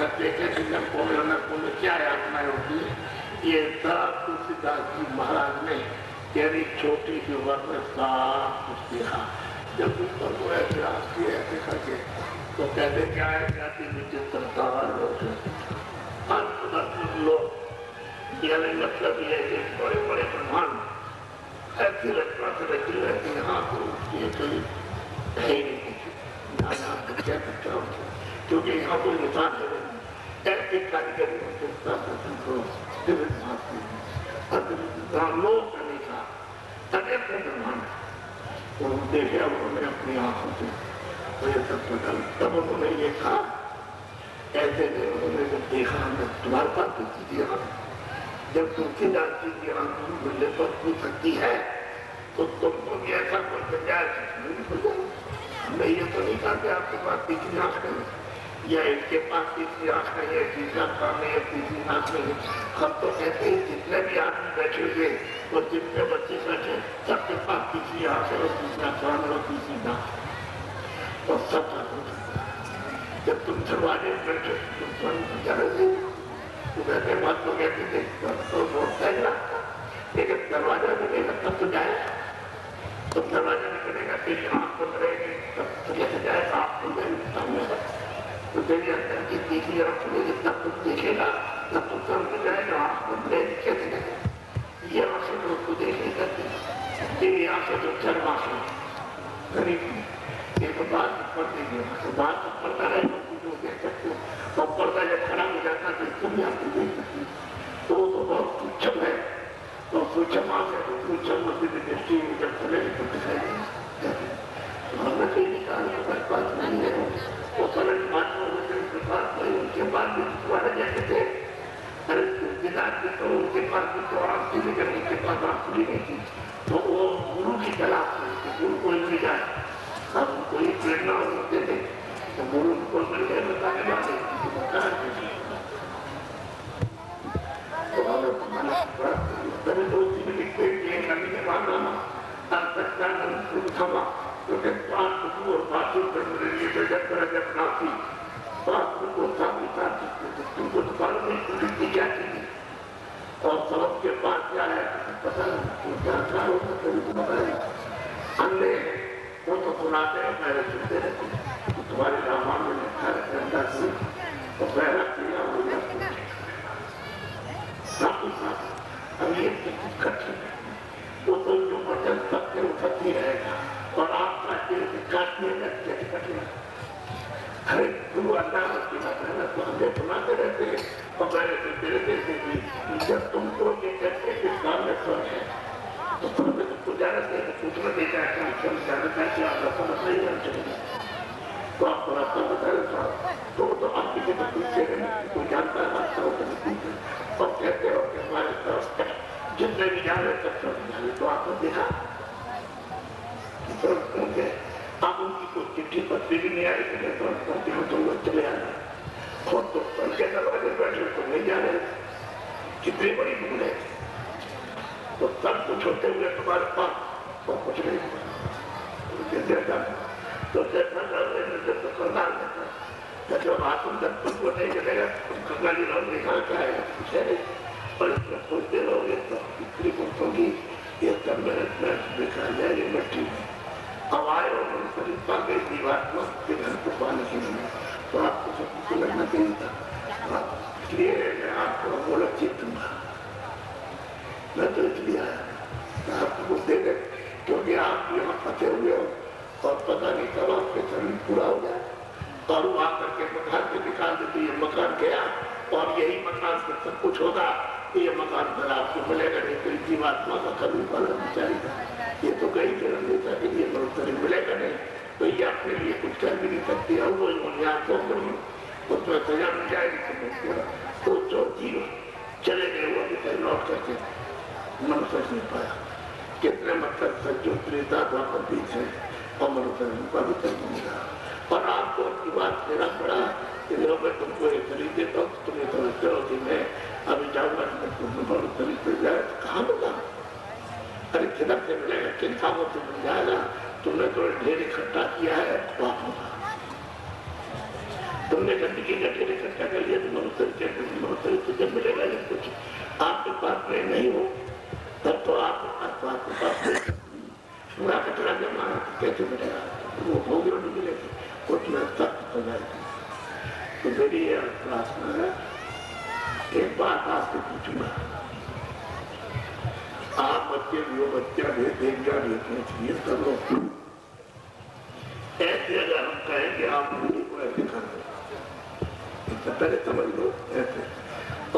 कहते कैसे नरकों में क्या यातनाएं होती है। ये तुलसीदास जी महाराज ने तेरी छोटी सी उम्र में साफ कुछ देखा। जब ऊपर को ऐसे आती है ऐसे करके तो कहते क्या है, जाति विचित्रता लोग यानी मतलब ये बड़े बड़े ब्रह्मांड ऐसी रचना से रची रहती है। हाँ तो ये कोई है ही नहीं कुछ क्या सकता हूँ, क्योंकि यहाँ कोई निशान है ऐसे कारीगरी होते लोग नहीं था अनेक ब्रह्मांड तो देखे उन्होंने अपनी आंखों से तो ये सब बदल। तब उन्होंने ये कहा ऐसे उन्होंने जब देखा हमने तुम्हारे पास तुलसी जब तुलसीदास जी की आंखों मिलने पर पूछ सकती है तो तुमको भी ऐसा कोई गुंजाइश हमने ये तो नहीं कहा कि आपके पास तीसरी आंख नहीं या इसके पास तीसरी आंख नहीं है, तीसरा काम नहीं है, तीसरी आंख नहीं है। हम तो कहते हैं जितने भी आदमी बैठे हुए और जितने बच्चे बैठे सबके पास तीसरी आंख है और तीसरा काम है और तीसरी नाक और सब जब तुम दरवाजे बैठे तुम स्वयं जाने तो कहते बात तो कहते थे तो बहुत सही लगता, लेकिन दरवाजा निकलेगा तब तो जाए, तो दरवाजा निकलेगा तेरी आंख बंद रहेगी तब तो कैसे जाएगा। आप तो तेरी अंदर की तीसरी आंख खुलेगी तब तुम देखेगा, तब तुम समझ जाएगा आंख बंद रहेगी कैसे जाएगा। ये आंखें तो उसको देख नहीं करती, तेरी आंखें जो चरम आंखें करीब एक बात पढ़ देगी तो बात तो पढ़ता रहेगा जो देख सकते हो और पर्दा जब खड़ा हो जाता तो तुम भी आपको देख सकते तो वो तो बहुत सूक्ष्म है और सूक्ष्म आंखें तो सूक्ष्म दृष्टि जब चलेगी तो दिखाई देगी। हमने कहीं निकाल हमारे पास नहीं है वो सरल बात उनके पास नहीं, उनके पास भी तुम्हारे जैसे थे अरे तुलसीदास जी तो उनके पास भी तो आंख थी लेकिन उनके पास आंख खुली नहीं थी तो वो गुरु की तलाश में थे, गुरु को मिल जाए हम कोई प्रेरणा होते थे तो गुरु को मिल गए बताने वाले तभी तो उसी में लिखते हैं करने के बाद नामा क्षमा क्योंकि और बातों करने लिए जब कर जब नाथी बात को सामने तुमको तो मालूम नहीं पुलिस की क्या चीज और सबक के पास क्या है पता नहीं क्या क्या होता कभी तो बताए हमने वो तो सुनाते हैं पहले सुनते रहते तुम्हारे रामायण में लिखा रहता है तो पहला क्रिया हो जाती साथ ही साथ अब ये कठिन है वो तो जो वचन सबसे उठती रहेगा और आपका दिल काटने लगते कठिन हरे गुरु अल्लाह की बात है ना तो हमें सुनाते रहते हैं और मैंने तो तेरे देते कि जब तुमको ये कहते कि काम में स्वर है तो तुम्हें तो गुजारा से पूछना देता है कि हम जानता है कि आप रखा नहीं जान चलेगा तो आपको रास्ता बता देता तो आप किसी को पूछते हैं कोई जानता है रास्ता हो तो और कहते हो कि हमारे तरफ जितने भी जाने तब सब जाने तो आपने देखा आप उनकी कोई चिट्ठी पत्री भी नहीं आई कि तो लोग चले आ रहे और तो उनके दरवाजे बैठे तो नहीं जा रहे कितनी बड़ी भूल है तो सब कुछ होते हुए तुम्हारे पास और कुछ नहीं हुआ तो जैसा जब तो करदार देता जब आप तुमको नहीं चलेगा तुम कंगाली रहोगे कहाँ क्या है कुछ है और इसमें सोचते रहोगे तो इतनी होगी ये सब मेहनत दिखा जाएगी मिट्टी में अब आए और शरीर पा गई दीवार के घर को पाने के लिए तो आपको सब कुछ लगना चाहिए था इसलिए मैं आपको बोला चित दूंगा मैं तो इसलिए आया आपको कुछ दे दे क्योंकि आप यहाँ फंसे हुए हो और पता नहीं कब आपके शरीर पूरा हो जाए और वो आकर के मकान से निकाल देते ये मकान गया और यही मकान से सब कुछ होगा तो ये मकान फिर आपको मिलेगा नहीं तो जीवात्मा का कभी पालन बेचारी ये तो गई जन्म देता कि ये शरीर मिलेगा नहीं तो ये अपने लिए कुछ कर भी नहीं सकती और वो यहाँ तो उसमें सजा मिल जाएगी तो जो जीव चले गए वो अभी तक लौट करके मनुष्य नहीं पाया कितने मतलब सज्जो त्रेता द्वापर बीच है और मनुष्य का भी तक नहीं रहा और आपको अपनी बात देना पड़ा कि लो मैं तुमको एक शरीर देता हूँ तुम्हें समझते हो कि मैं अभी जाऊंगा तुम्हें शरीर मिल जाए कहाँ मिला अरे किधर से मिलेगा किन कामों से मिल जाएगा तुमने तो ढेर इकट्ठा किया है तो आप होगा तुमने गंदगी का ढेर इकट्ठा कर लिया तो मनुष्य मनुष्य तुझे मिलेगा नहीं कुछ। आपके पास में नहीं हो तब तो आपके पास पूरा कचरा जमा कैसे मिलेगा? वो होगी और नहीं मिलेगी, उसमें सख्त हो जाएगी। तो मेरी यह प्रार्थना है, एक बात आपसे पूछूंगा, आप बच्चे जो बच्चा भेजा भेजने चाहिए सब लोग ऐसे अगर हम कहें कि आप उंगली को ऐसे कर दो, इससे पहले समझ लो ऐसे,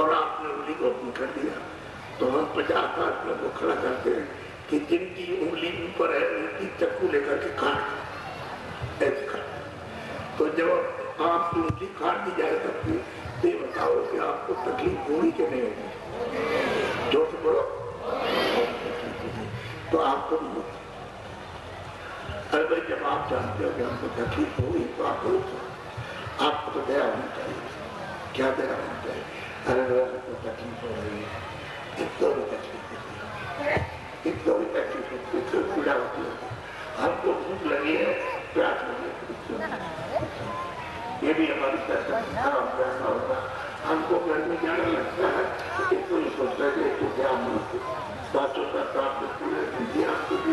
और आपने उंगली को अपनी कर दिया तो हम 50 लोगों को खड़ा करते हैं कि जिनकी उंगली ऊपर है उनकी चक्कू लेकर के काट ऐसे कर। तो जब आपकी उंगली काट दी जाए सबकी, तो ये बताओ कि आपको तकलीफ होगी कि नहीं होगी? जोर से बोलो। तो आपको भी होगी। अरे भाई जब आप जानते हो कि हमको तकलीफ होगी तो आप बोलो, आपको तो दया होनी चाहिए। क्या दया होनी चाहिए? अरे तो तकलीफ हो रही है, कितना भी तकलीफ होती है, कितना भी तकलीफ होती है, फिर पीड़ा होती है, हमको भूख लगी है, प्यास लगी है, ये भी हमारी पैसा होगा। हमको घर में जाना लगता है तो कोई सोचता है कि क्या बातों का प्राप्त पूरे दीजिए आपको भी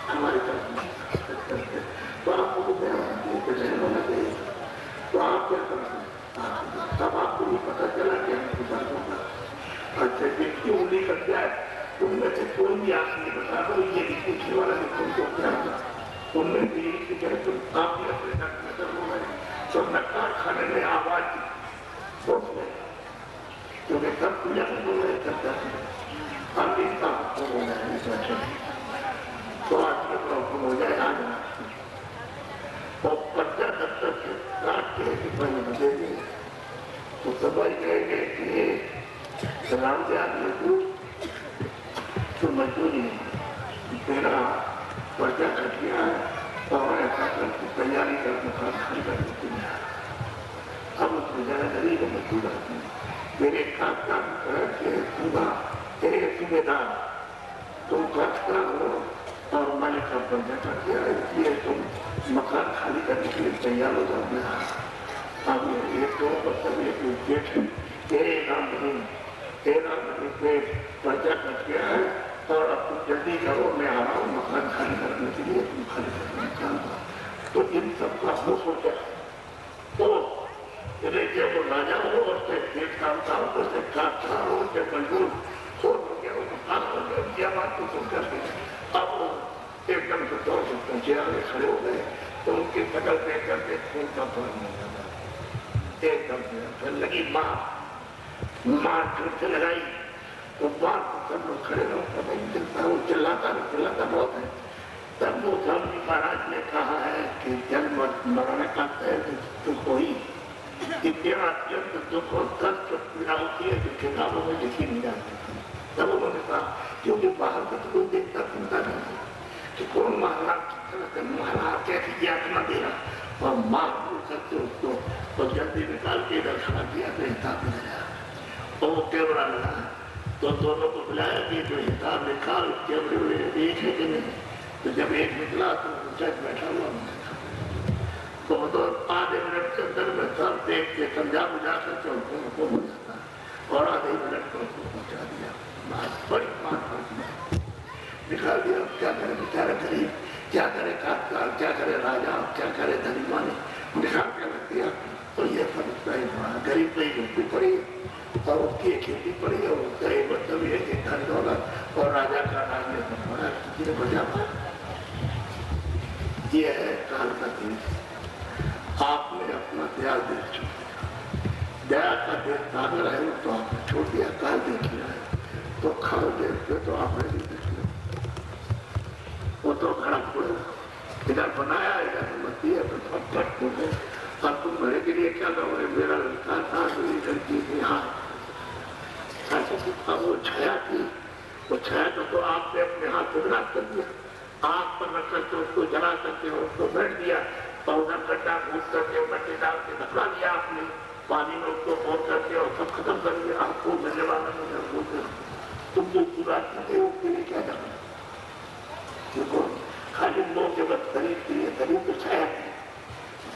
हमारे तो आपको होना चाहिए। तो आप क्या करते हैं? तब आपको भी पता चला कि हमको दर्द होगा। अच्छा जिसकी उंगली कट जाए उनमें से कोई भी आप नहीं बता दो, ये भी पूछने वाला कि तुमको क्या होगा, उनमें भी तुम आप भी अपने नक में दर्द हो गए तो नकार खाने में आवाज सोच गए, क्योंकि सब पूजा बोल रहे करता है हम इसका हो जाए तो आज प्रॉब्लम हो जाए आ जाए और 50-70 से काट के बने बदलेंगे तो समझ गए कि राम से आदमी को तो मजबूरी मेरा पर्चा कट गया है और ऐसा करके तैयारी करके खाली कर देती है। अब उसमें ज्यादा गरीब मजबूर आती है। मेरे काम तेरे सूबेदार तुम खर्चता हो और मैंने का पर्चा कर दिया, इसलिए तुम मकान खाली करने के लिए तैयार हो जाओगे। अब ये दो मतलब एक पेट है, तेरे नाम नहीं पेट पर्चा कट गया है और अब तुम जल्दी करो, मैं आ रहा हूँ मकान खाली करने के लिए, तुम खाली करने का। तो इन सबका हो सोचा तो जब वो राजा हो और पेट काम था उससे काटता हो जब मजबूर हो गया वो मकान हो गया, क्या बात तो तुम कर दी। अब एकदम से दौड़ से पहुंचे आगे खड़े हो गए तो उनकी शकल देख करके खून का फल नहीं लगा, एकदम से फिर लगी मार फिर से लगाई तो बात सब लोग खड़े रहो, पता नहीं चलता, वो चिल्लाता बहुत है। तब वो स्वामी महाराज ने कहा है कि जन्म मरण का तय दुख हुई, इतना अत्यंत दुख और कष्ट पीड़ा होती है कि किताबों में लिखी नहीं जाती। तब उन्होंने कहा क्योंकि बाहर का तो कोई देखता सुनता नहीं कि कौन महाराज कैसी यातना दे रहा और मार सकते उसको और जल्दी निकाल के इधर खड़ा किया तो हिसाब में गया और वो कैमरा लगा तो दोनों को बुलाया कि जो हिसाब निकाल कैमरे में एक है कि नहीं। तो जब एक निकला तो जज बैठा हुआ तो आधे मिनट के अंदर में सब देख के समझा बुझा करके उनको हो जाता और आधे मिनट को उसको पहुंचा दिया, बड़ी बात निकाल दिया। क्या करे बेचारा गरीब, क्या करे काटकार, क्या करे राजा, क्या करे धनीमानी, निकाल के रख दिया। तो ये समझता है गरीब नहीं ढूंढनी पड़ी और उसकी खेती पड़ी और उसका एक मतलब ये कि धन दौलत और राजा का राज में बड़ा किसी ने बजा पाया। ये है काल का देश, आपने अपना त्याग देश छोड़ दिया, दया का देश सागर है तो आपने छोड़ दिया, काल देख लिया है तो खाल देश पे तो आपने भी देख लिया, वो तो खड़ा पड़ेगा, इधर बनाया इधर मस्ती है तो सब फट पड़े। अब तुम मेरे के लिए क्या करोगे, मेरा लड़का था मेरी लड़की थी, हाँ अब वो छाया थी, वो छाया तो आपने अपने हाथ से विनाश कर दिया, आग पर रख करके उसको जला करके उसको बैठ दिया और उधर गड्ढा घूस करके मट्टी डाल के दफना दिया आपने, पानी में उसको फोड़ करके और सब खत्म कर दिया। आपको मिलने वाला तुम जो पूरा करते हो उसके लिए क्या करना, खाली लोग जब शरीर के लिए शरीर तो छाया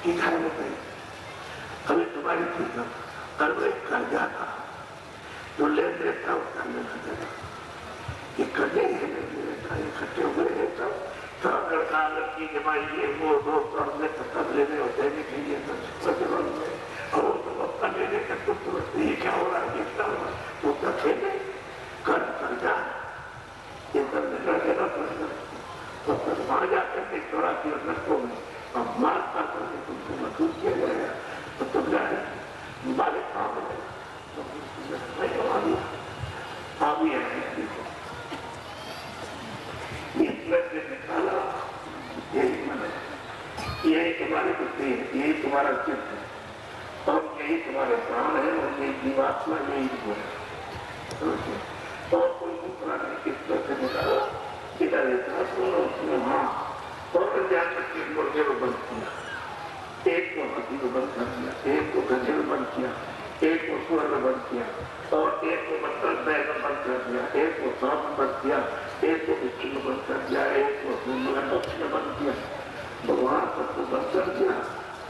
कि घर में गई अभी तुम्हारी चीज कर कर जाता जो ले देता उसका लेना देगा कि करने इकट्ठे हुए हैं सब लड़का लड़की के भाई ये वो दोस्त और सब लेने होते हैं कि ये और वो तो अपना लेने का तुरंत ये क्या हो रहा है ये क्या हो रहा है वो क्या खेले कर जा ये सब देना पड़ेगा तो फिर वहां जाकर के 84 लड़कों में अब मारता करके तुमको मजबूत किया जाएगा तो तुम जाए मालिक काम तो आ गया से निकाला यही मन है यही तुम्हारी बुद्धि है यही तुम्हारा चित्त है और यही तुम्हारे प्राण है और यही जीवात्मा यही गुण है और कोई दूसरा नहीं इस तरह से निकाला इधर उसमें हाँ और जाकर के मुर्गे को बंद किया एक को हाथी को बंद कर दिया एक को गधे को बंद किया एक को सुअर में बंद किया और एक को मतलब बैल में बंद कर दिया एक को सांप में बंद किया एक को बिच्छू में बंद कर दिया एक को मगरमच्छ में बंद किया तो वहां सबको बंद कर दिया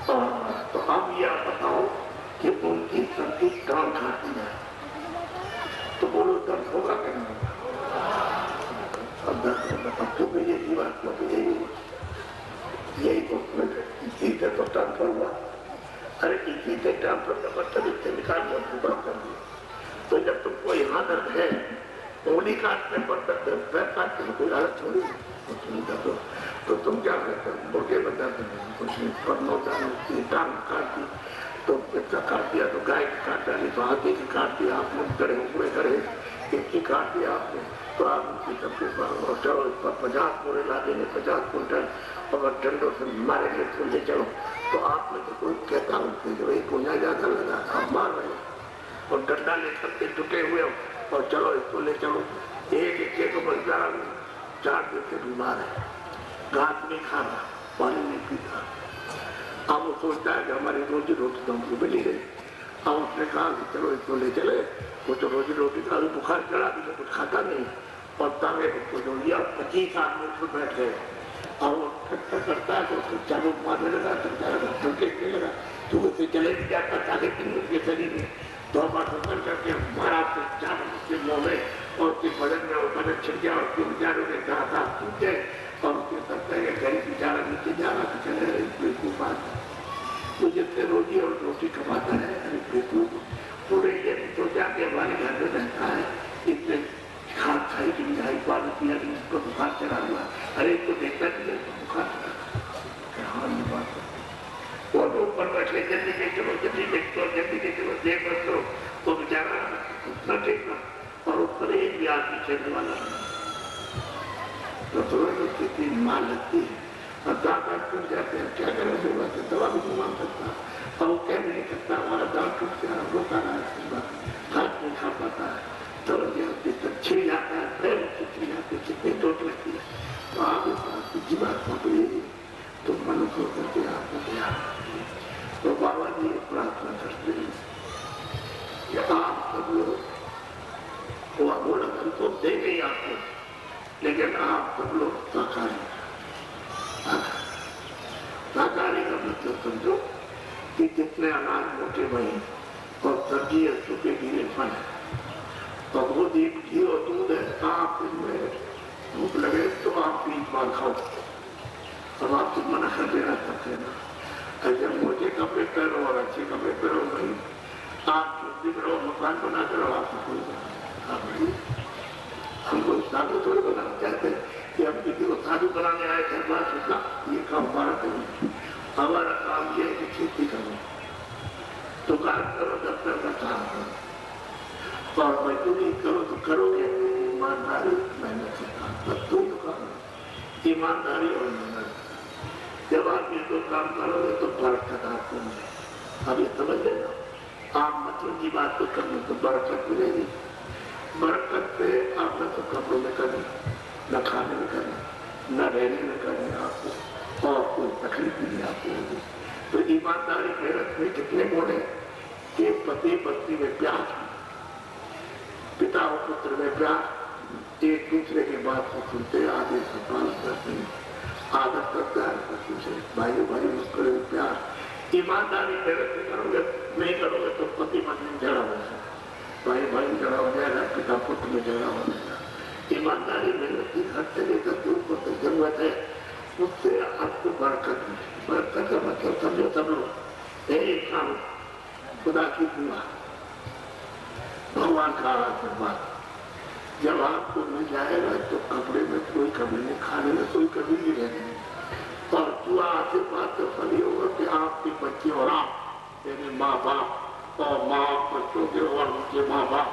और तो अब यह बताओ कि उनकी सबकी काम खाती है तो बोलो दर्द होगा कि नहीं होगा अब दर्द होगा अब क्योंकि ये जीवात्मा तो यही तो इसी से तो ट्रांसफर हुआ अरे इसी से ट्रांसफर का मतलब इससे निकाल बंद कर दिया तो जब तुमको यहाँ दर्द है उंगली काटने पर दर्द है पैर काटने में कोई हालत छोड़ी तो तुम क्या करते हो मुर्गे में दर्द नहीं कुछ नहीं करनो टांग काट दी तो बच्चा काट दिया तो गाय की काट डाली तो हाथी की काट दिया आपने गड़े हुए गड़े इसकी काट दिया आपने तो आप उनकी सबके चलो इस पर 50 बोरे ला देंगे 50 कुंटल अगर डंडों से मारेंगे तो ले चलो तो आप में तो कोई कहता हूँ कि भाई कोई ज्यादा लगा आप मार रहे हो और डंडा लेकर के झुके हुए हो और चलो इसको ले चलो एक हिस्से को बंदा 4 दिन से बीमार है घास नहीं खा रहा पानी नहीं पीता अब वो सोचता है कि हमारी रोजी रोटी तो हमको मिली गई अब उसने कहा कि चलो इसको ले चले वो तो रोजी रोटी का अभी बुखार चढ़ा भी तो कुछ खाता नहीं और तांगे को जो लिया 25 आदमी उसमें बैठ गए और वो ठट्टा करता है तो उसको चाबुक मारने लगा धमके लगा तो उसे चले भी जाता ताकि उसके शरीर में दौड़ करके मारा तो चाबुक उसके मुँह में और उसके बदन में ऊपर छिड़ गया और उसके बेचारों ने कहा टूट गए और उसके सकते हैं गरीब बेचारा नीचे जा रहा तो चले बिल्कुल बात तो जिससे रोजी और रोटी कमाता है अरे बिल्कुल पूरे ये तो जाके हमारे घर में रहता है इससे खाद खाई की मिठाई पानी पिया कि इसको बुखार चढ़ा हुआ अरे इसको देखता नहीं तो बुखार चढ़ा और ऊपर बैठे जल्दी के चलो देख बच्चों तो बेचारा उतना ठीक ना और ऊपर एक भी आदमी चलने वाला तो थोड़ा स्थिति मार लगती है और दांत टूट जाते हैं क्या करें होगा तो दवा भी नहीं मांग सकता और कह नहीं सकता हमारा दांत टूट गया रोका रहा है घास नहीं खा पाता है तो छिड़ जाता है पैर से छिड़ जाते कितनी चोट लगती है तो आप इस बात की जीवात्मा को यही तो मनुष्य करके आपको तैयार तो बाबा जी प्रार्थना करते हैं आप सब लोग बोला तो देंगे आपको लेकिन आप सब लोग शाकाहारी का मतलब समझो कि जितने अनाज मोटे वही और सब्जी है सूखे गीले फल है और वो दीप घी और दूध है आप इनमें भूख लगे तो आप 20 बार खाओ अब आप तो मना कर देना सकते ना ऐसे मोटे कपड़े पहनो और अच्छे कपड़े पहनो नहीं आप चुप्पी करो मकान बना करो आपको हमको साधु थोड़ी बनाना चाहते हैं कि हम किसी को साधु बनाने आए थे बात ये काम हमारा करो हमारा काम ये है कि खेती करो दुकान करो दफ्तर का काम करो और मजदूरी करो तो करोगे ईमानदारी मेहनत से काम तब तुम दुकान ईमानदारी और मेहनत जब आप ये दो काम करोगे तो बरकत आपको मिलेगी अब ये समझ लेना आप मतलब की बात को करने तो बरकत मिलेगी बरकत से आपने तो कपड़ों में करनी न खाने में करनी न रहने में करनी आपको और कोई तकलीफ नहीं आपको होगी तो ईमानदारी मेहनत में कितने गुण है कि पति पत्नी में प्यार पिता और पुत्र में प्यार एक दूसरे के बात को सुनते आदेश का पालन करते हैं आदर करता है भाई भाई में प्यार ईमानदारी मेरे से करोगे, नहीं करोगे तो पति पत्नी झगड़ा हो जाएगा, भाई भाई झगड़ा हो जाएगा, पिता पुत्र में झगड़ा हो जाएगा। ईमानदारी मेहनत की घर से लेकर दूर को तो जरूरत है, उससे आपको बरकत मिलेगी। बरकत का मतलब समझो सब लोग, एक काम खुदा की दुआ, भगवान का आशीर्वाद जब आपको मिल जाएगा तो कपड़े में कोई कमी नहीं, खाने में कोई कमी नहीं रहेगी। और दुआ आशीर्वाद तो फली होगा कि आपके बच्चे और आप, मेरे माँ बाप और माँ बच्चों के और उनके माँ बाप,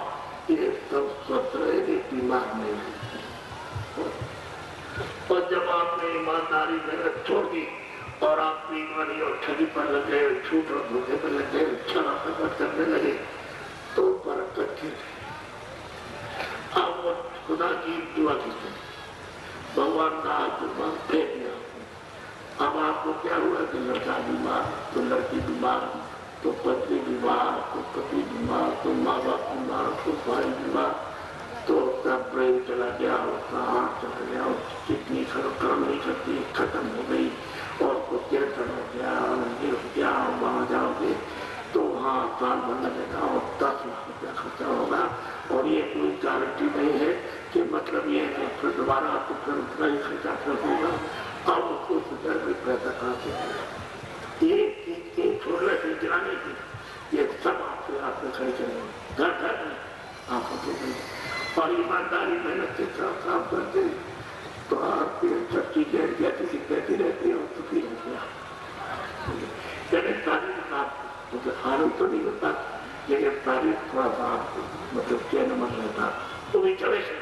ये सब स्वस्थ रहेंगे, बीमार नहीं रहेंगे। और जब आपने ईमानदारी मेहनत छोड़ दी और आप बेईमानी और ठगी पर लगे, झूठ और धोखे पर लगे, शराब करने लगे, तो बरकत की अब वो खुदा की दुआ की भगवान का आशीर्वाद फेंक दिया। अब आपको क्या हुआ कि लड़का बीमार, तो लड़की बीमार, तो पत्नी बीमार, तो पति बीमार, तो माँ बाप बीमार, तो भाई बीमार, तो उसका ब्रेन चला गया, उसका हाथ चला गया, उसकी किडनी काम नहीं करती, खत्म हो गई, और उसको कैंसर हो गया, हो गया, वहां जाओगे तो वहाँ साल भर लगेगा और 10 लाख रुपया खर्चा होगा। और ये कोई गारंटी नहीं है कि मतलब ये है कि फिर दोबारा आपको फिर उतना ही खर्चा कर होगा। अब उसको सुधार में पैसा कहाँ से मिलेगा? ये चीज छोड़ने से गिराने की, ये सब आपसे आपने खर्च करेंगे, घर घर में आपको तो और ईमानदारी मेहनत से काम करते तो आपकी सब चीजें जैसी की कहती रहती है और सुखी रहती है। तो आनंद तो नहीं होता, लेकिन तारीफ थोड़ा सा मतलब क्या नमन रहता तो भी चले से,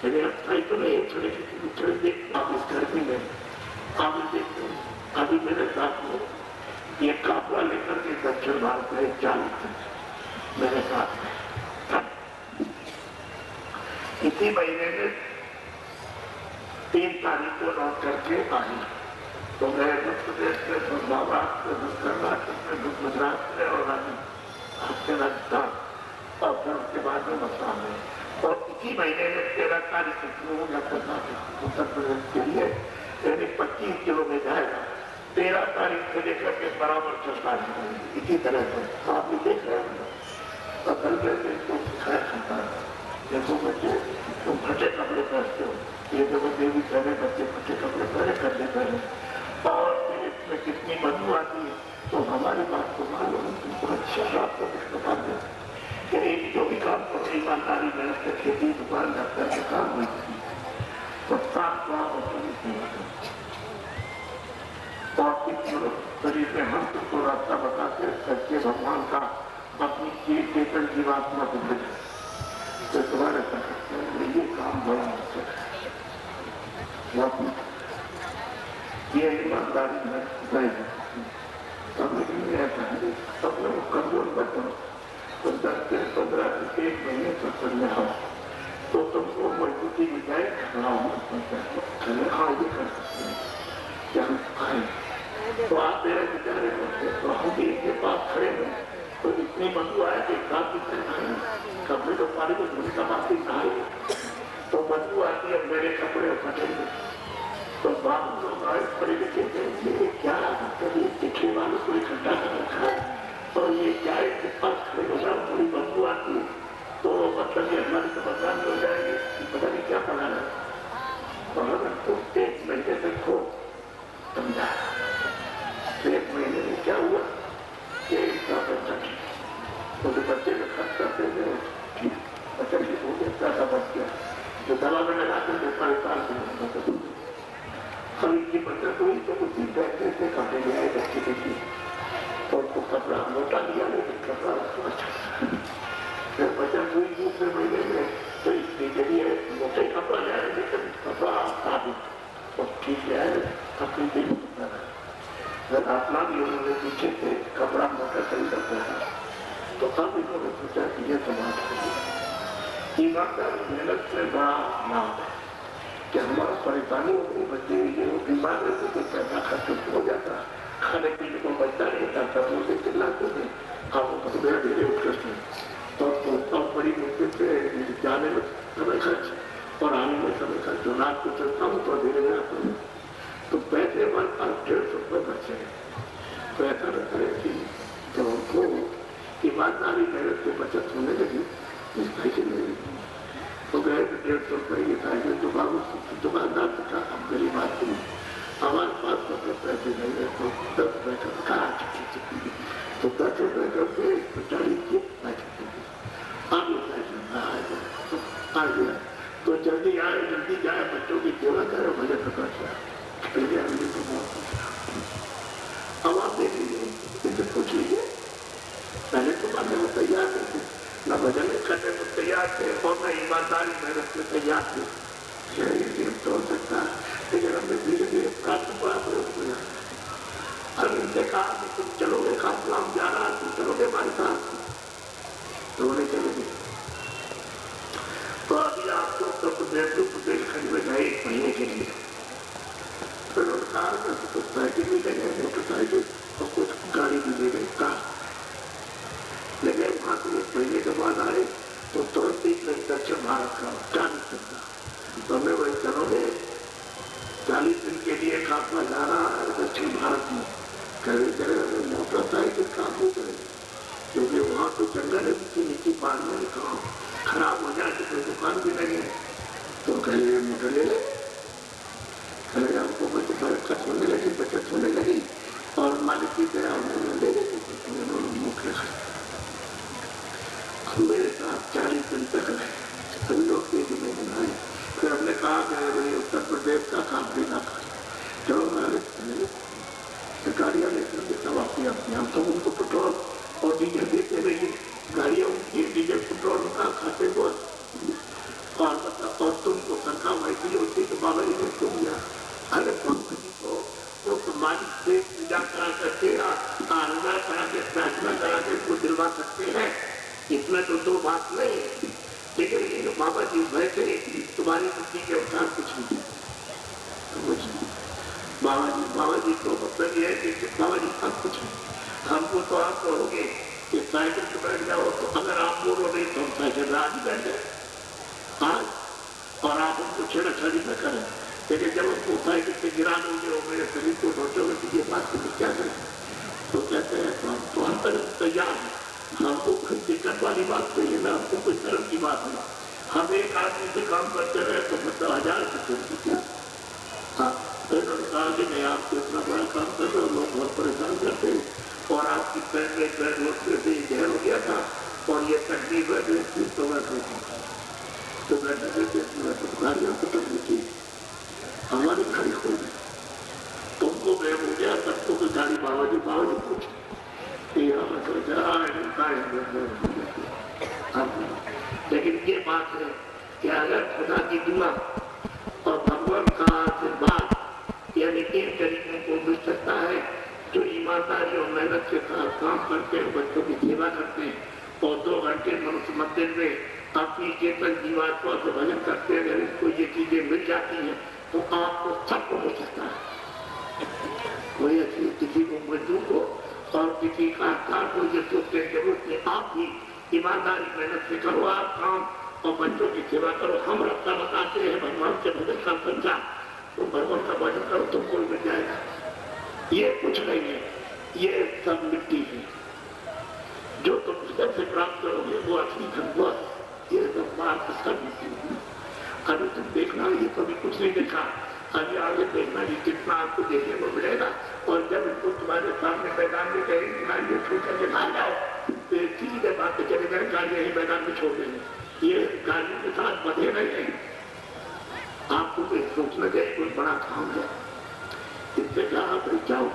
लेकिन अस्थाई तो नहीं चले चले देख। आप इस गर्मी में आप देखते हैं, अभी मेरे साथ में ये काफला लेकर के दक्षिण भारत में 40 मेरे साथ में इसी महीने में 3 तारीख को लौट करके आई। तो मैं मध्य प्रदेश से, महाराष्ट्र से, कर्नाटक से, गुजरात से और राजस्थान और फिर उसके बाद में मथुरा में। और इसी महीने में 13 तारीख को शुरू हो गया कर्नाटक उत्तर प्रदेश के लिए, यानी 25 किलो में जाएगा। 13 तारीख से लेकर के बराबर चलता है इसी तरह से। आप भी देख रहे हैं असल में इसको सिखाया जाता है। देखो बच्चे, तुम फटे कपड़े पहनते हो, ये देखो देवी पहने बच्चे फटे कपड़े पहने करने पहने, और इसमें कितनी बदबू आती है। तो हमारी बात को मालूम जो भी काम करते ईमानदारी मेहनत से खेती दुकान दफ्तर के काम हुई तो साफ और शरीर में हम तुमको रास्ता बताते सच्चे भगवान का अपनी चीज चेतन जीवात्मा को मिले तो तुम्हारे सकते ये काम बड़ा आवश्यक है। ये ईमानदारी में गए ऐसा है अपने को कमजोर बचो तो 10 से 15 से 1 महीने तक करने हो तो तुमको मजबूती मिल जाए, खड़ा होना हाँ ये कर सकते हैं क्या हम खाए। तो आप मेरे विचारे करते तो हम भी इनके पास खड़े हुए तो इतनी बदबू आए कि काफी कपड़े तो पानी को धोने का बात ही नहाए तो बदबू आती है, मेरे कपड़े फटेंगे। तो बाबू लोग आए पढ़े लिखे थे क्या कभी दिखने वालों को इकट्ठा कर रखा है और ये क्या इसके पास खड़े हो जाओ थोड़ी बदबू आती है तो मतलब ये हमारी तो बदनाम हो जाएगी, पता नहीं क्या पढ़ा है। और अगर तो 1 महीने तक हो समझा 1 महीने में क्या हुआ ये इसका बच्चा तो बच्चे का खर्च करते थे ठीक बच्चा ठीक हो गया, पैसा बच गया जो दवा में लगाते थे परेशान थे। हम इनकी बचत हुई तो उसी पैसे से कपड़े ले आए बच्चे के लिए तो उसको कपड़ा मोटा लिया लेकिन कपड़ा उसको अच्छा फिर बचत हुई दूसरे महीने में तो इसके जरिए मोटे कपड़ा ले आए लेकिन कपड़ा साबित और ठीक ले आए कपड़े के लिए अपना भी उन्होंने पीछे से कपड़ा मोटा खरीदा था तो अब इन्होंने सोचा कि यह समाज करिए। ईमानदारी मेहनत से बड़ा लाभ है कि हमारा परेशानी हो गई, बच्चे बीमार रहते तो पैसा खर्च हो जाता, खाने पीने को बचता नहीं था, सब लोग चिल्लाते थे आप मेरा धीरे उत्कृष्ट तो बड़ी मुश्किल से जाने में समय खर्च और आने में समय खर्च जो रात को चलता हूँ तो धीरे धीरे आता हूँ तो पैसे हमारे पास 150 रुपये बचे तो ऐसा बचत होने लगी इस साइकिल में तो गए 150 रुपये की साइकिल दुकानदार से कहा हम गरीब आदमी हमारे पास तो पैसे नहीं है तो 10 रुपये का कहा तो 10 रुपये करके 40 की साइकिल आगे साइकिल आ गया तो जल्दी आए जल्दी जाए बच्चों की सेवा करे मुझे प्रकाश पहले आदमी को अब आप देख लीजिए इसे पूछ लीजिए पहले तो करने में तैयार थे न भजन करने में तैयार थे और न ईमानदारी मेहनत में तैयार थे तो हो सकता है लेकिन हमने धीरे धीरे प्राप्त बड़ा प्रयोग हो जाता अब इनसे कहा कि तुम चलोगे काफलाम जा रहा तुम चलोगे हमारे साथ तो उन्हें चले गए तो अभी आपको उत्तर प्रदेश बुंदेलखंड में गए 1 महीने के लिए फिर उन्होंने कहा तो साइकिल भी ले गए मोटरसाइकिल और कुछ गाड़ी भी ले गए कार लेकिन वहां से 1 महीने के बाद आए तो तुरंत ही दक्षिण भारत का 40 दिन का तो हमें वही चलोगे 40 दिन के लिए काफला जा रहा है दक्षिण भारत में कभी करेगा मोटरसाइकिल काम नहीं करेगी क्योंकि वहां तो जंगल है नीचे पानी में काम खराब हो जाए तो कोई दुकान भी नहीं है तो कहेंगे मोटर ले ले कहेंगे हमको बचत होने लगी बचत होने लगी और मालिक की दया उन्होंने ले ली मुख्य मेरे साथ 40 दिन तक रहे सभी लोग तेजी में बनाए फिर हमने कहा कि उत्तर प्रदेश का काम भी ना कर चलो मैं गाड़ियाँ लेकर देता हूँ अपनी हम सब उनको पेट्रोल और डीजल देते रहिए गाड़ियाँ उनकी डीजल पेट्रोल का खाते को और तुमको सरकार वैसी होती तो बाबा जी ने तुम दिया अरे पंखी को वो तुम्हारी से पूजा करा करके आराधना करा के प्रार्थना करा के उसको दिलवा सकते हैं इसमें तो 2 बात नहीं है लेकिन बाबा जी वैसे तुम्हारी बुद्धि के अनुसार कुछ नहीं बाबा जी तो मतलब ये है कि बाबा जी सब कुछ है हमको तो आप कहोगे कि साइकिल पे बैठ जाओ तो अगर आप बोलो नहीं तो हम साइकिल राज बैठ जाए आज और आप हमको छेड़ाछाड़ी न करें लेकिन जब हमको साइकिल पे गिरा दोगे और मेरे शरीर को सोचोगे तो ये बात को क्या करें तो कहते हैं तो हम तो हर तरह तैयार हैं हमको कोई दिक्कत वाली बात नहीं है ना हमको कोई शर्म की बात नहीं हम एक आदमी से काम करते रहे तो मतलब 1000 की क्या उन्होंने कहा कि नहीं आपको इतना बड़ा काम कर रहे हो लोग बहुत परेशान करते हैं और आपकी पैर में पैर रोकने से जहर हो गया था और ये तकलीफ है तो बैठे तो बैठे गाड़ियों को तकलीफ थी हमारी गाड़ी खो गई तुमको मैं हो गया सबको कोई गाड़ी बाबा जी पूछ लेकिन ये बात है कि अगर खुदा की दुआ और भगवान का आशीर्वाद यानी 3 तरीकों को मिल सकता है जो ईमानदारी और मेहनत के साथ काम करते हैं बच्चों की सेवा करते हैं और 2 घंटे मनुष्य मंदिर में अपनी चेतन जीवात्मा से भजन करते हैं अगर इसको ये चीजें मिल जाती हैं तो आपको सब हो सकता है कोई ऐसी किसी को मजदूर को और किसी कारखान को ये सोचने की जरूरत नहीं आप भी ईमानदारी मेहनत से करो आप काम और बच्चों की सेवा करो हम रास्ता बताते हैं भगवान से भजन का संख्या तो भगवान का भजन करो तुमको मिल जाएगा ये कुछ नहीं है ये सब मिट्टी है जो तुम स्तर से प्राप्त करोगे वो असली धन ये सब बात सब मिट्टी है अभी तुम देखना ये कभी कुछ नहीं देखा अभी आगे देखना कि कितना आपको देखने को मिलेगा और जब इनको तुम्हारे सामने मैदान में कहीं गाड़ियों छोड़ करके भाग जाओ तो सीधे बात पे चले गए गाड़ियां ही मैदान में छोड़ देंगे ये गाड़ियों के साथ बधे नहीं आपको कोई सोचना चाहिए कोई बड़ा काम है इससे कहा आप जाओ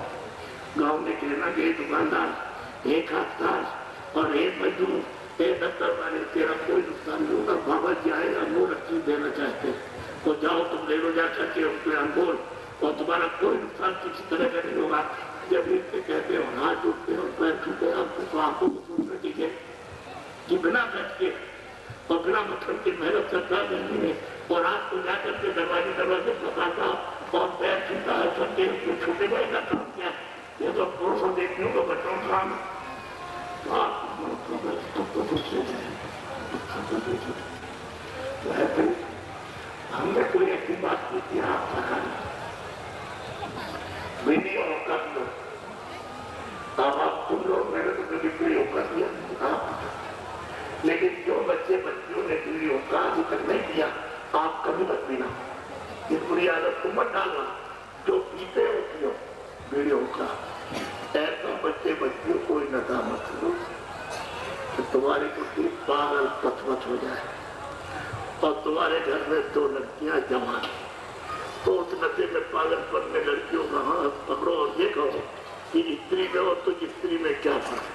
गाँव में कहना कि दुकानदार एक हाथदार और एक मजदूर दफ्तर वाले तेरा कोई नुकसान नहीं होगा बाबा जी आएगा वो रस्सी देना चाहते तो जाओ तुम ले लो जा करके उसमें अनमोल और तुम्हारा कोई नुकसान किसी तरह का नहीं होगा जब इनसे कहते हो हाथ टूटते हो पैर टूटते हो तो आपको सोचना चाहिए कि बिना बैठ के और बिना मतलब की मेहनत करता जल्दी में और आपको जाकर के दरवाजे फंसाता और पैर छूटा है सबके छोटे बड़े का काम किया ये तो पुरुषों देखने को बच्चों का काम हमने कोई ऐसी बात की थी आप सका मैंने और कर लो अब आप तुम लोग मैंने तो कभी प्रयोग कर दिया आप लेकिन जो बच्चे बच्चियों ने बीड़ियों का अभी तक नहीं किया, आप कभी मत पीना, इस बुरी आदत को मत डालना। जो पीते हो पियो बीड़ियों का, ऐसा बच्चे बच्चियों को नशा मत करो तो तुम्हारी कुछ पागल पथवत हो जाए और तुम्हारे घर में 2 लड़कियां जवान, तो उस नशे में पागलपन में लड़कियों का हाथ पकड़ो और ये कहो कि स्त्री में हो तो स्त्री में क्या फर्क,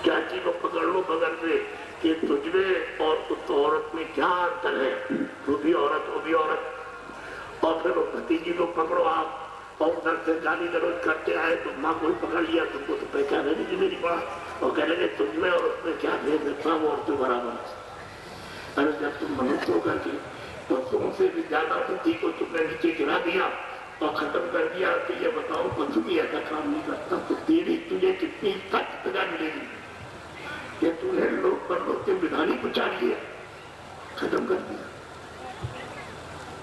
चाची को पकड़ लो बगल में कि तुझमें और उस औरत में क्या अंतर है, तू भी औरत वो भी औरत। और फिर वो भतीजी को पकड़ो आप और उधर से गाली गलौज करते आए तो माँ को पकड़ लिया, तुमको तो पहचाने नहीं मेरी माँ, और कह लगे तुझमें और उसमें क्या भेद है, सब और तू बराबर। अरे जब तुम मनुष्य होकर के तो तुमसे भी ज्यादा बुद्धि को तुमने नीचे गिरा दिया और खत्म कर दिया, तो ये बताओ पशु भी ऐसा काम नहीं करता, तो तेरी तुझे कितनी सख्त सजा मिलेगी। ये तूने लोग पर लोग के विधानी पुचा लिया, खत्म कर दिया,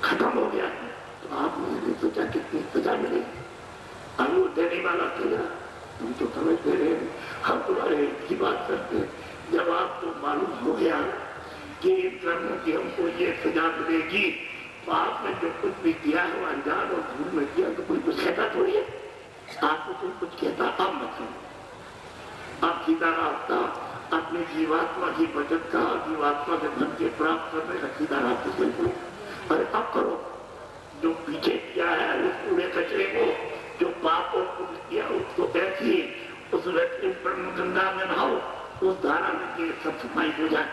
खत्म हो गया, तो आपने नहीं सोचा कितनी सजा मिलेगी। अब वो देने वाला तेरा, तुम तो समझते रहे, हम तुम्हारे की बात करते, जब आपको मालूम हो गया कि इन कर्मों की हमको ये सजा मिलेगी, तो आपने जो कुछ भी किया है वो अनजान और भूल में किया, तो कोई कुछ कहता थोड़ी है, आपको कोई कुछ कहता आप मत सुनो। आप सीधा रास्ता अपनी जीवात्मा की बचत का, जीवात्मा के धन के प्राप्त करने का सीधा रास्ता चलो। अरे अब करो जो पीछे किया है उस पूरे कचरे को, जो पाप और पुण्य किया उसको ऐसी उस व्यक्ति ब्रह्म गंगा में नहाओ, उस धारा में सब सफाई हो जाए।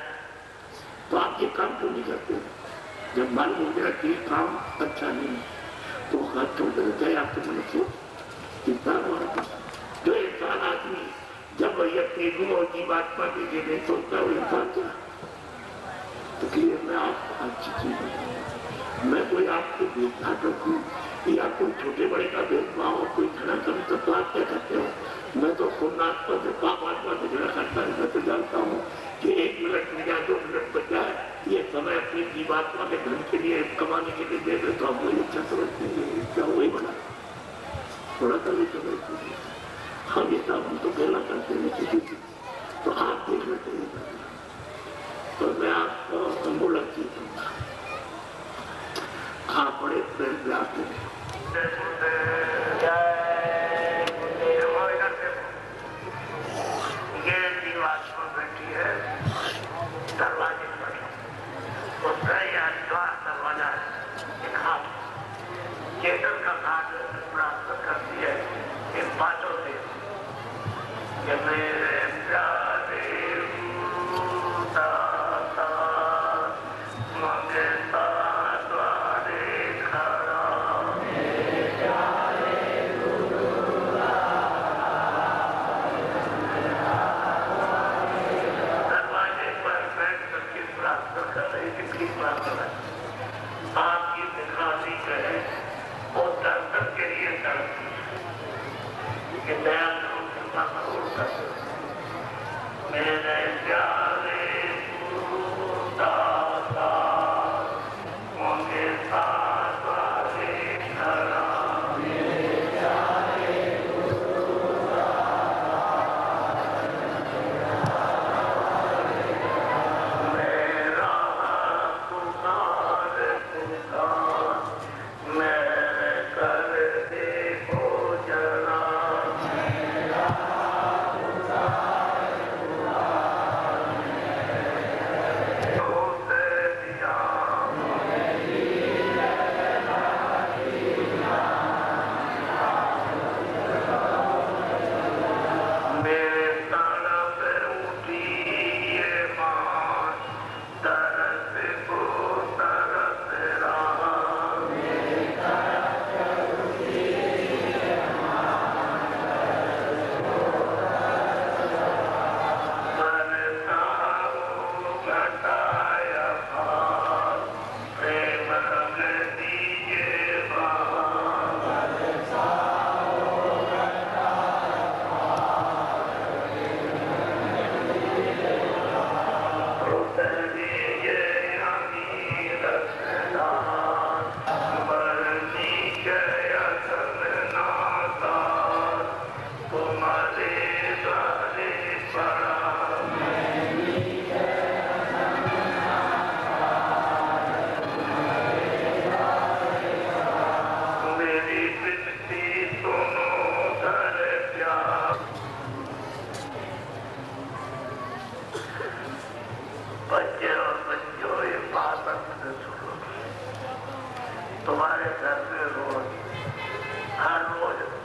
तो आप ये काम क्यों नहीं करते? जब मालूम हो गया कि काम अच्छा नहीं है तो हाथ छोड़ कर जाए आपके मन से इंसान और जो इंसान आदमी जब वही अपनी रूह और जीवात्मा के लिए नहीं सोचता वो इंसान क्या। तो इसलिए मैं आपको अच्छी चीज बताऊँ, मैं कोई आपको भेदभाव रखूँ या कोई छोटे बड़े का भेदभाव और कोई झगड़ा करूँ तो आप क्या करते हो? मैं तो पुण्यात्मा से पाप आत्मा से झगड़ा करता है। मैं तो जानता हूँ कि 1 मिनट में या 2 मिनट बच जाए, ये समय अपनी जीवात्मा के धन के लिए कमाने के लिए दे दे तो हम वही अच्छा समझते हैं, क्या वही बना थोड़ा सा भी समझते हैं। हम ये सब हम तो गहला करते हैं किसी की, तो आप देख लेते हैं। तो मैं आपको अमूलक चीज दूंगा, आप बड़े प्रेम से आते हैं। ये जीवात्मा बैठी है दरवाजे पर, उसका यह दरवाजा है, चेतन का घाट प्राप्त करती है इन बातों से कि मेरे प्यारे मंगे द्वारे खड़ा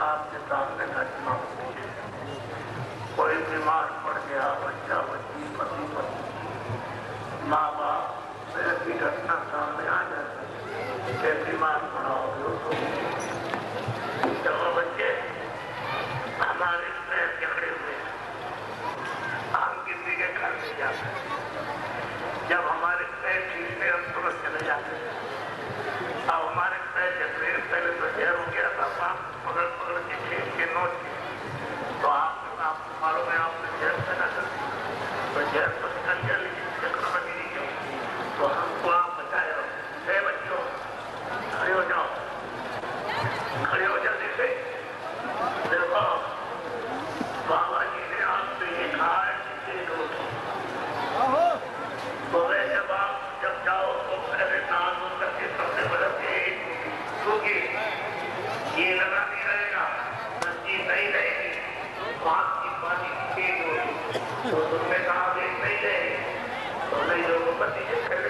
आपके सामने घटना होती है। कोई बीमार पड़ गया, बच्चा बच्ची, पति पत्नी, माँ बाप, ऐसी घटना सामने आ जाती है। बीमार पड़ा हो तो बच्चे हमारे पैर झगड़े हुए, हम किसी के घर नहीं जाते। जब हमारे पैर ठीक से हम तुरंत चले जाते हैं। अब हमारे पैर झगड़े पहले तो जहर हो गया था, आप पकड़ पकड़ के खेल के नोच के, तो आपको मालूम है आपने जहर से ना कर, तो जहर तो निकल गया, लेकिन चक्र बनी नहीं गई। तो हमको आप बचाए रहो। बच्चों खड़े हो जाओ, खड़े हो जल्दी से। देखो बाबा जी ने आपसे ये कहा है कि तो जब जाओ तो पहले नाम करके सबसे बदलते क्योंकि ये लगा नहीं रहेगा, नदी नहीं रहेगी, बात की पानी तेज होगी। तो तुमने कहा देख नहीं रहेगी, तो नहीं लोगों पति के खड़े